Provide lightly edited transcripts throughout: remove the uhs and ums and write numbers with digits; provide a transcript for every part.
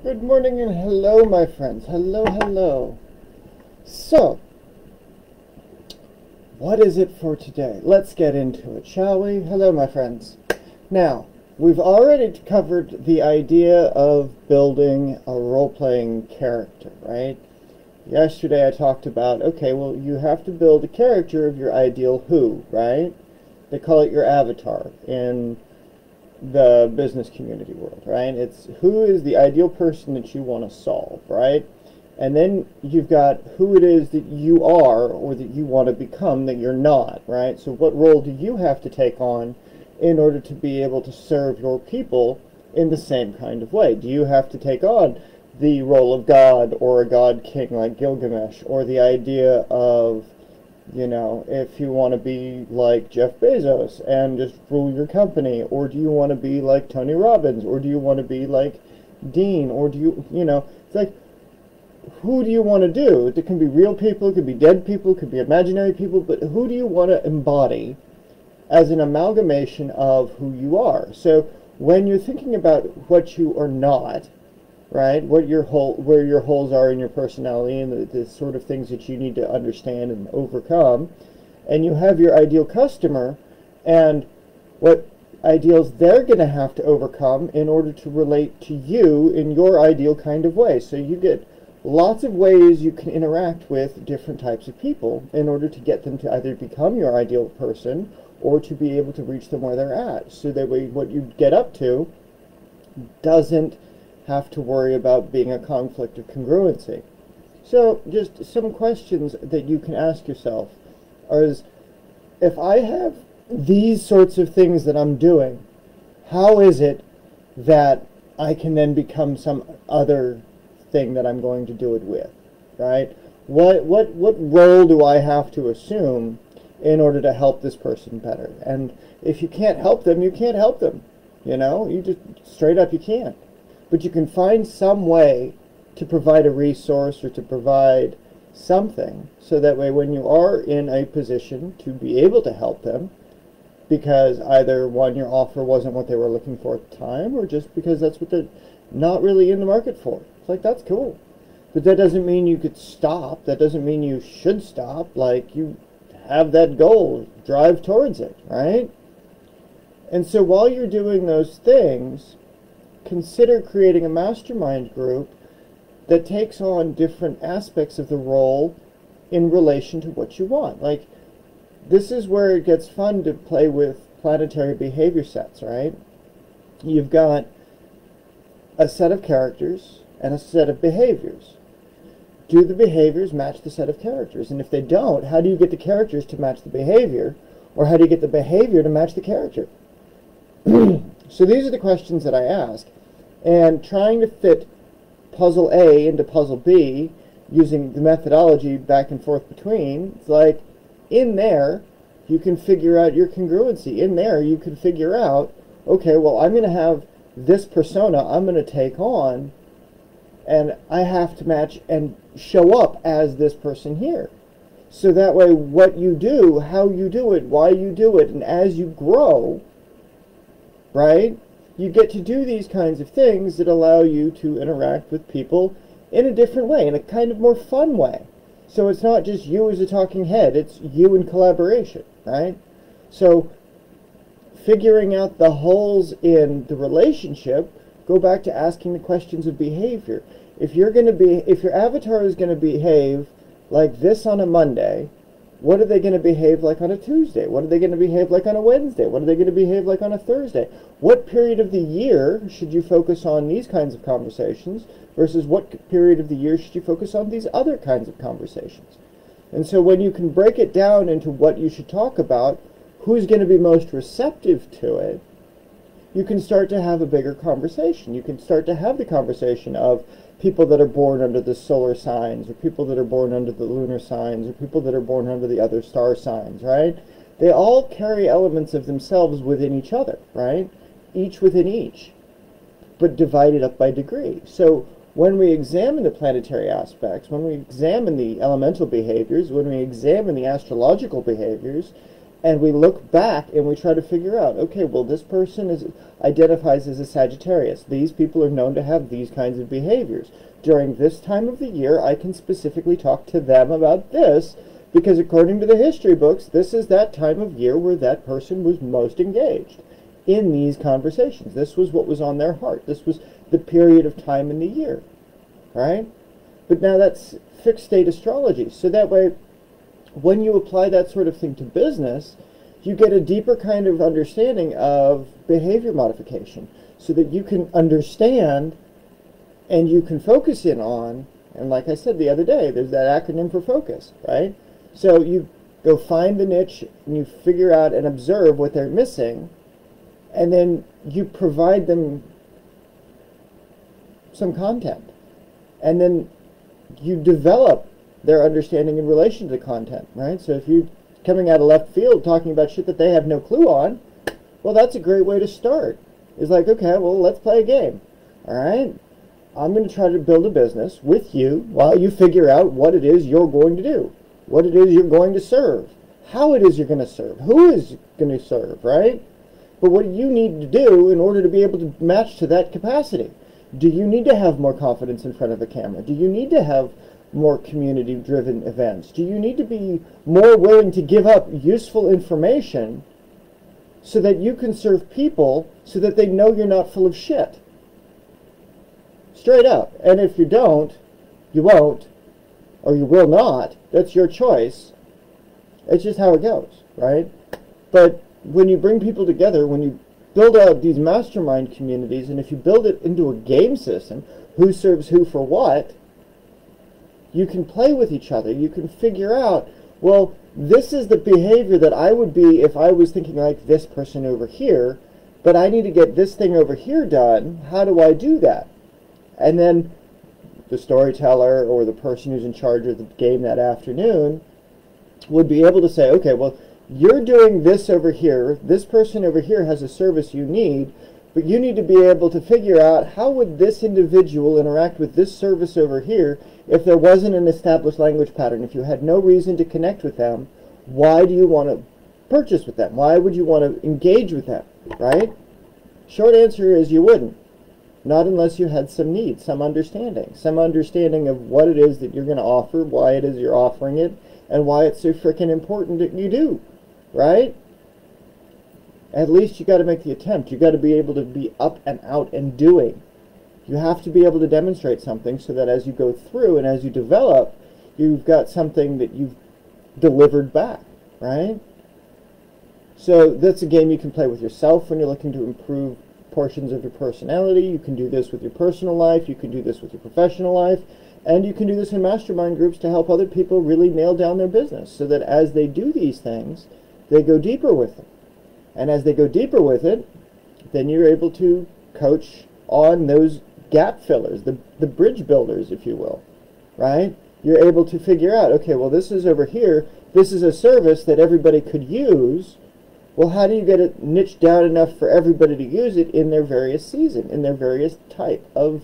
Good morning and hello, my friends. Hello, hello. So, what is it for today? Let's get into it, shall we? Hello, my friends. Now, we've already covered the idea of building a role-playing character, right? Yesterday I talked about, okay, well, you have to build a character of your ideal who, right? They call it your avatar in the business community world, right? It's who is the ideal person that you want to solve, right? And then you've got who it is that you are or that you want to become that you're not, right? So what role do you have to take on in order to be able to serve your people in the same kind of way? Do you have to take on the role of God or a god king like Gilgamesh, or the idea of, if you want to be like Jeff Bezos and just rule your company, or do you want to be like Tony Robbins, or do you want to be like Dean, or do it's like, who do you want to do? It can be real people, it could be dead people, it could be imaginary people, but who do you want to embody as an amalgamation of who you are? So when you're thinking about what you are not, right, where your holes are in your personality and the sort of things that you need to understand and overcome, and you have your ideal customer and what ideals they're going to have to overcome in order to relate to you in your ideal kind of way. So you get lots of ways you can interact with different types of people in order to get them to either become your ideal person or to be able to reach them where they're at. So that way what you get up to doesn't have to worry about being a conflict of congruency. So just some questions that you can ask yourself is, if I have these sorts of things that I'm doing, how is it that I can then become some other thing that I'm going to do it with, right? What role do I have to assume in order to help this person better? And if you can't help them, you can't help them. You just straight up, you can't. But you can find some way to provide a resource or to provide something, so that way when you are in a position to be able to help them, because either one, your offer wasn't what they were looking for at the time, or just because that's what they're not really in the market for. It's like, that's cool. But that doesn't mean you could stop. That doesn't mean you should stop. Like, you have that goal, drive towards it, right? And so while you're doing those things, consider creating a mastermind group that takes on different aspects of the role in relation to what you want. Like, this is where it gets fun to play with planetary behavior sets, right? You've got a set of characters and a set of behaviors. Do the behaviors match the set of characters? And if they don't, how do you get the characters to match the behavior? Or how do you get the behavior to match the character? So these are the questions that I ask. And trying to fit puzzle A into puzzle B using the methodology back and forth between, it's like, in there you can figure out your congruency. In there you can figure out, okay, well, I'm going to have this persona I'm going to take on, and I have to match and show up as this person here. So that way what you do, how you do it, why you do it, and as you grow, right, you get to do these kinds of things that allow you to interact with people in a different way, in a kind of more fun way. So it's not just you as a talking head, it's you in collaboration, right? So figuring out the holes in the relationship, go back to asking the questions of behavior. If your avatar is going to behave like this on a Monday, what are they going to behave like on a Tuesday? What are they going to behave like on a Wednesday? What are they going to behave like on a Thursday? What period of the year should you focus on these kinds of conversations versus what period of the year should you focus on these other kinds of conversations? And so when you can break it down into what you should talk about, who's going to be most receptive to it, you can start to have a bigger conversation. You can start to have the conversation of people that are born under the solar signs, or people that are born under the lunar signs, or people that are born under the other star signs, right? They all carry elements of themselves within each other, right? Each within each, but divided up by degree. So when we examine the planetary aspects, when we examine the elemental behaviors, when we examine the astrological behaviors, And we look back and we try to figure out, okay, well, this person identifies as a Sagittarius. These people are known to have these kinds of behaviors. During this time of the year, I can specifically talk to them about this, because according to the history books, this is that time of year where that person was most engaged in these conversations. This was what was on their heart. This was the period of time in the year, right? But now that's fixed state astrology. So that way, when you apply that sort of thing to business, you get a deeper kind of understanding of behavior modification, so that you can understand and you can focus in on, and like I said the other day, there's that acronym for focus, right? So you go find the niche and you figure out and observe what they're missing, and then you provide them some content, and then you develop their understanding in relation to the content, right? So if you're coming out of left field talking about shit that they have no clue on, well, that's a great way to start. It's like, okay, well, let's play a game, all right? I'm going to try to build a business with you while you figure out what it is you're going to do, what it is you're going to serve, how it is you're going to serve, who is going to serve, right? But what do you need to do in order to be able to match to that capacity? Do you need to have more confidence in front of a camera? Do you need to have more community-driven events? Do you need to be more willing to give up useful information so that you can serve people so that they know you're not full of shit? Straight up. And if you don't, you won't, or you will not. That's your choice. It's just how it goes, right? But when you bring people together, when you build out these mastermind communities, and if you build it into a game system, who serves who for what, you can play with each other. You can figure out, well, this is the behavior that I would be if I was thinking like this person over here, but I need to get this thing over here done. How do I do that? And then the storyteller or the person who's in charge of the game that afternoon would be able to say, okay, well, you're doing this over here. This person over here has a service you need, but you need to be able to figure out how would this individual interact with this service over here if there wasn't an established language pattern. If you had no reason to connect with them, why do you want to purchase with them? Why would you want to engage with them, right? Short answer is you wouldn't. Not unless you had some need, some understanding of what it is that you're going to offer, why it is you're offering it, and why it's so freaking important that you do, right? At least you got to make the attempt. You got to be able to be up and out and doing. You have to be able to demonstrate something so that as you go through and as you develop, you've got something that you've delivered back, right? So that's a game you can play with yourself when you're looking to improve portions of your personality. You can do this with your personal life. You can do this with your professional life. And you can do this in mastermind groups to help other people really nail down their business so that as they do these things, they go deeper with it. And as they go deeper with it, then you're able to coach on those gap fillers, the bridge builders, if you will, right? You're able to figure out, okay, well, this is over here. This is a service that everybody could use. Well, how do you get it niched down enough for everybody to use it in their various season, in their various type of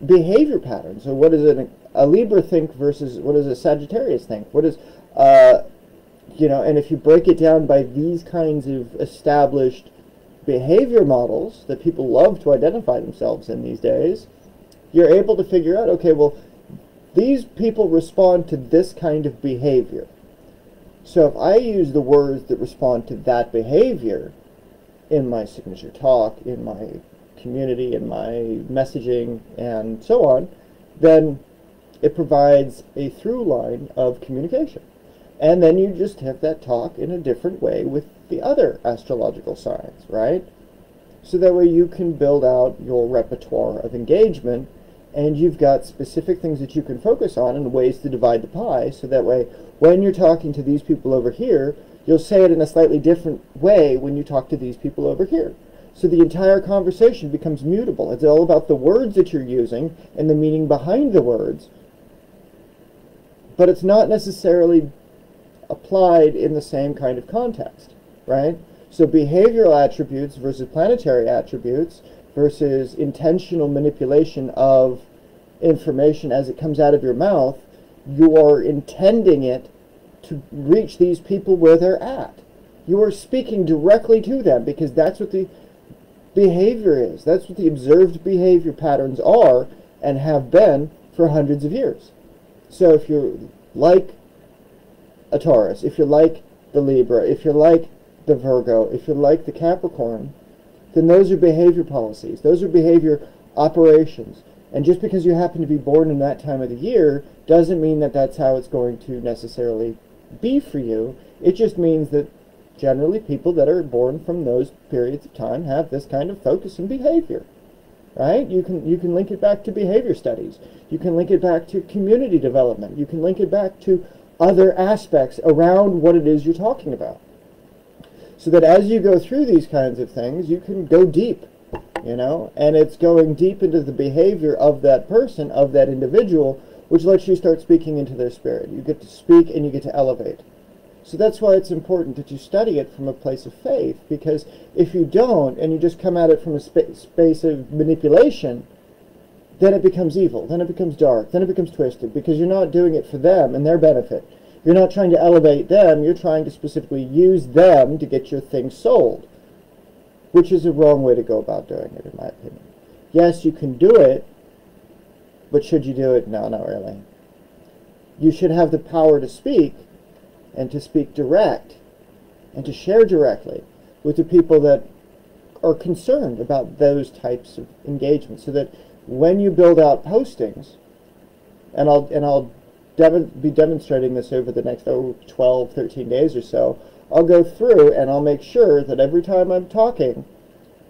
behavior patterns? So what does a Libra think versus what does a Sagittarius think? What is, and if you break it down by these kinds of established behavior models that people love to identify themselves in these days, you're able to figure out, okay, well, these people respond to this kind of behavior. So if I use the words that respond to that behavior in my signature talk, in my community, in my messaging, and so on, then it provides a through line of communication. And then you just have that talk in a different way with the other astrological signs, right? So that way you can build out your repertoire of engagement, and you've got specific things that you can focus on and ways to divide the pie, so that way when you're talking to these people over here, you'll say it in a slightly different way when you talk to these people over here. So the entire conversation becomes mutable. It's all about the words that you're using and the meaning behind the words, but it's not necessarily applied in the same kind of context, right? So behavioral attributes versus planetary attributes versus intentional manipulation of information as it comes out of your mouth, you are intending it to reach these people where they're at. You are speaking directly to them because that's what the behavior is. That's what the observed behavior patterns are and have been for hundreds of years. So if you're like a Taurus, if you're like the Libra, if you're like the Virgo, if you're like the Capricorn, then those are behavior policies. Those are behavior operations. And just because you happen to be born in that time of the year doesn't mean that that's how it's going to necessarily be for you. It just means that generally people that are born from those periods of time have this kind of focus and behavior. Right? You can link it back to behavior studies. You can link it back to community development. You can link it back to other aspects around what it is you're talking about. So that as you go through these kinds of things, you can go deep, you know, and it's going deep into the behavior of that person, of that individual, which lets you start speaking into their spirit. You get to speak and you get to elevate. So that's why it's important that you study it from a place of faith, because if you don't, and you just come at it from a space of manipulation, then it becomes evil, then it becomes dark, then it becomes twisted, because you're not doing it for them and their benefit. You're not trying to elevate them, you're trying to specifically use them to get your thing sold, which is a wrong way to go about doing it, in my opinion. Yes, you can do it, but should you do it? No, not really. You should have the power to speak, and to speak direct, and to share directly with the people that are concerned about those types of engagements, so that when you build out postings, and I'll be demonstrating this over the next 12, 13 days or so, I'll go through and I'll make sure that every time I'm talking,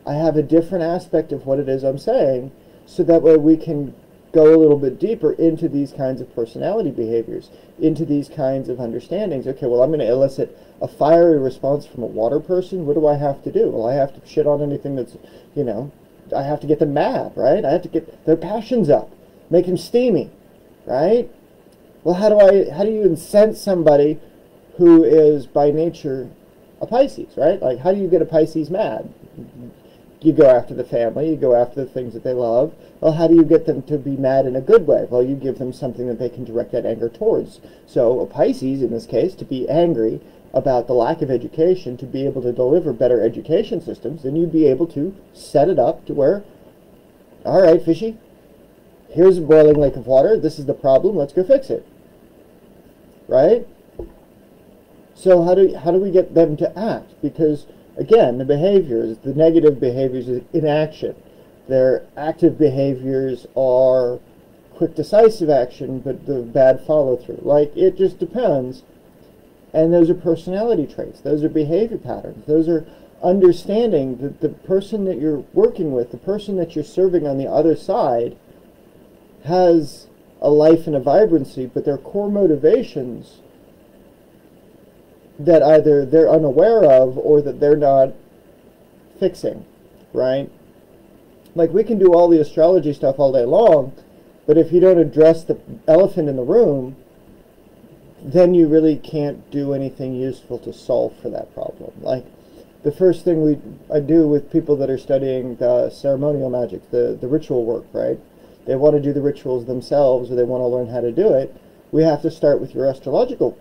I have a different aspect of what it is I'm saying, so that way we can go a little bit deeper into these kinds of personality behaviors, into these kinds of understandings. Okay, well, I'm going to elicit a fiery response from a water person. What do I have to do? Well, I have to shit on anything that's, you know, I have to get them mad, right? I have to get their passions up, make them steamy, right? Well, how do you incense somebody who is by nature a Pisces, right? Like, how do you get a Pisces mad? You go after the family, you go after the things that they love. Well, how do you get them to be mad in a good way? Well, you give them something that they can direct that anger towards. So a Pisces, in this case, to be angry about the lack of education, to be able to deliver better education systems, then you'd be able to set it up to where, all right, fishy, here's a boiling lake of water, this is the problem, let's go fix it. Right? So how do we get them to act? Because, again, the behaviors, the negative behaviors is inaction. Their active behaviors are quick, decisive action, but the bad follow-through. Like, it just depends. And those are personality traits. Those are behavior patterns. Those are understanding that the person that you're working with, the person that you're serving on the other side, has a life and a vibrancy, but their core motivations that either they're unaware of or that they're not fixing, right? Like, we can do all the astrology stuff all day long, but if you don't address the elephant in the room, then you really can't do anything useful to solve for that problem. Like, the first thing I do with people that are studying the ceremonial magic, the ritual work, right? They want to do the rituals themselves, or they want to learn how to do it. We have to start with your astrological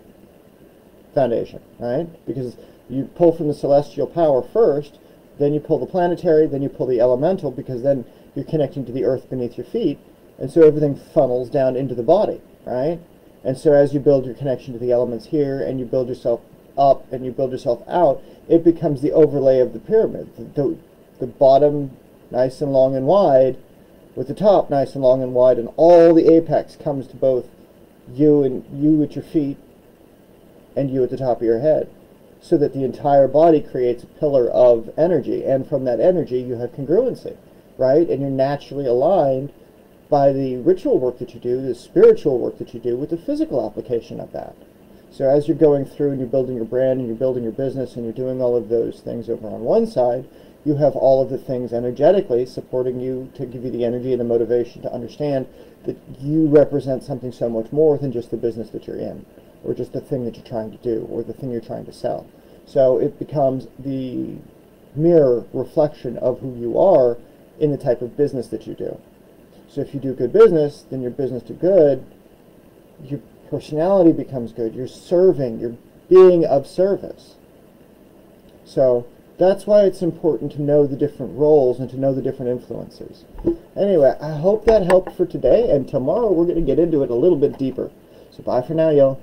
foundation, right? Because you pull from the celestial power first, then you pull the planetary, then you pull the elemental, because then you're connecting to the earth beneath your feet, and so everything funnels down into the body, right? And so as you build your connection to the elements here, and you build yourself up, and you build yourself out, it becomes the overlay of the pyramid. The bottom, nice and long and wide, with the top nice and long and wide, and all the apex comes to both you and you at your feet, and you at the top of your head, so that the entire body creates a pillar of energy, and from that energy you have congruency, right? And you're naturally aligned by the ritual work that you do, the spiritual work that you do, with the physical application of that. So as you're going through and you're building your brand and you're building your business and you're doing all of those things over on one side, you have all of the things energetically supporting you to give you the energy and the motivation to understand that you represent something so much more than just the business that you're in, or just the thing that you're trying to do, or the thing you're trying to sell. So it becomes the mirror reflection of who you are in the type of business that you do. So if you do good business, then your business do good, your personality becomes good, you're serving, you're being of service. So that's why it's important to know the different roles and to know the different influences. Anyway, I hope that helped for today, and tomorrow we're going to get into it a little bit deeper. So bye for now, y'all.